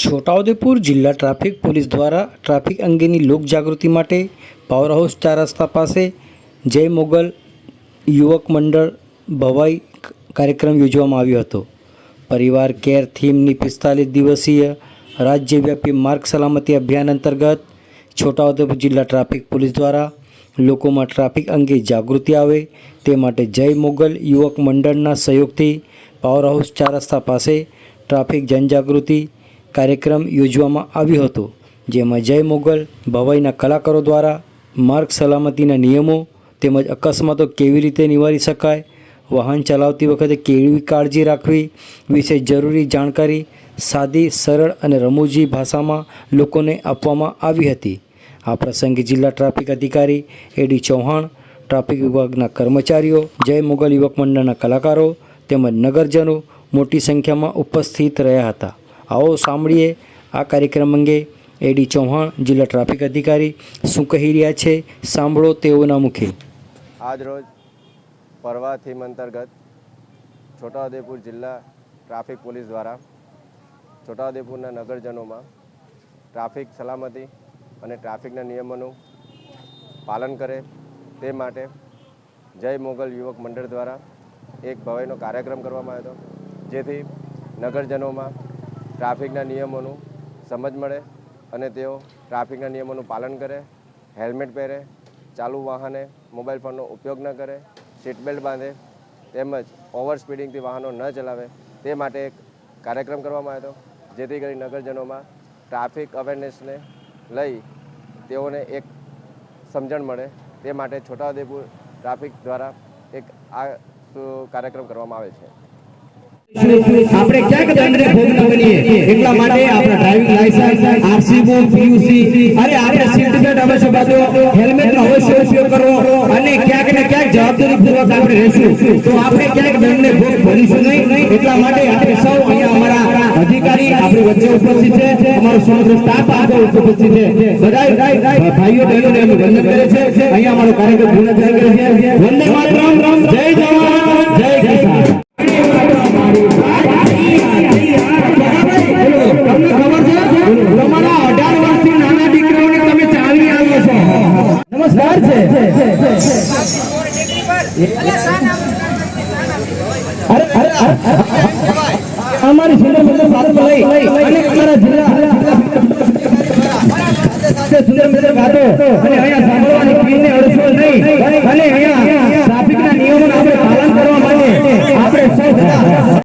છોટાઉદેપુર જિલ્લા traffic police દ્વારા traffic અંગેની લોકજાગૃતિ માટે પાવર હાઉસ 4 રસ્તા પાસે જય મોગલ યુવક મંડળ ભવાઈ કાર્યક્રમ યોજવામાં આવ્યો હતો। પરિવાર કેર થીમની 45 દિવસીય રાજ્યવ્યાપી માર્ગ સલામતી અભિયાન અંતર્ગત છોટાઉદેપુર જિલ્લા ટ્રાફિક પોલીસ દ્વારા લોકોમાં ટ્રાફિક અંગે જાગૃતિ આવે તે માટે જય મોગલ યુવક મંડળના સહયોગથી પાવર હાઉસ 4 રસ્તા પાસે ટ્રાફિક જનજાગૃતિ કાર્યક્રમ યોજવામાં આવ્યો હતો, જેમાં જય મોગલ ભવાઈના કલાકારો દ્વારા માર્ગ સલામતીના નિયમો તેમજ અકસ્માતો કેવી રીતે નિવારી શકાય, વાહન ચલાવતી વખતે કેવી કાળજી રાખવી વિશે જરૂરી જાણકારી સાદી, સરળ અને રમૂજી ભાષામાં લોકોને આપવામાં આવી હતી। આ પ્રસંગે જિલ્લા ટ્રાફિક અધિકારી એડી ચૌહાણ, ટ્રાફિક વિભાગના કર્મચારીઓ, જય મોગલ યુવક મંડળના કલાકારો તેમજ નગરજનો મોટી સંખ્યામાં ઉપસ્થિત રહ્યા હતા। आओ सांभळीए आ कार्यक्रम अंगे एडी चौहाण जिला ट्राफिक अधिकारी शुं कही रह्या छे, सांभळो तेओना मुखे। आज रोज परवा थीम अंतर्गत छोटाउदेपुर जिला ट्राफिक पुलिस द्वारा छोटाउदेपुरना नगरजनों ट्राफिक सलामती और ट्राफिकना नियमों पालन करे ते माटे जय मोगल युवक मंडल द्वारा एक भवाईनो कार्यक्रम करवामां आव्यो हतो, जेथी नगरजनों में ट्राफिकना नियमों समझ मळे अने तेओ ट्राफिकना नियमों पालन करे, हेल्मेट पहरे, चालू वाहने मोबाइल फोननो उपयोग न करे, सीट बेल्ट बांधे तेमज ओवर स्पीडिंग थी वाहनों न चलावे ते माटे एक कार्यक्रम करवामां आव्यो हतो, जेथी करी नगरजनों में ट्राफिक अवेरनेस ने लई तेओने एक समझण मळे ते माटे छोटाउदेपुर ट्राफिक द्वारा एक आ कार्यक्रम करवामां आवे छे। આપણે ક્યાંક દંડને ભોગ ન બનીએ એટલા માટે આપણા driving licence, RC book, PUC અરે આપણે સીટ બેલ્ટ અવશ્ય બાંધો, હેલ્મેટનો અવશ્ય ઉપયોગ કરવો અને ક્યાંક ને ક્યાંક જવાબદારીપૂર્વક આપણે રહેશું તો આપણે ક્યાંક દંડને ભોગ બનીશું નહીં। એટલા માટે આપણે સૌ અહીંયા અમારા અધિકારી આપણી વચ્ચે ઉપસ્થિત છે, અમારો સમગ્ર સ્ટાફ આગળ ઉપસ્થિત છે, બધા ભાઈઓ બહેનોને અમે વંદન કરે છે। અહીંયા અમારો કાર્યક્રમ પૂર્ણ થાય છે। વંદે માતરમ, જય જવાન, જય કિસાન। नमस्कार हमारी सुंदर सुंदर बातों को लई અને અમારા જિલ્લા સુંદર સુંદર બાતો અને અહીંયા સાંભળવાની કોઈને અડચણ નહીં અને અહીંયા ટ્રાફિકના નિયમોનું આપણે પાલન કરવા માટે આપણે સૌ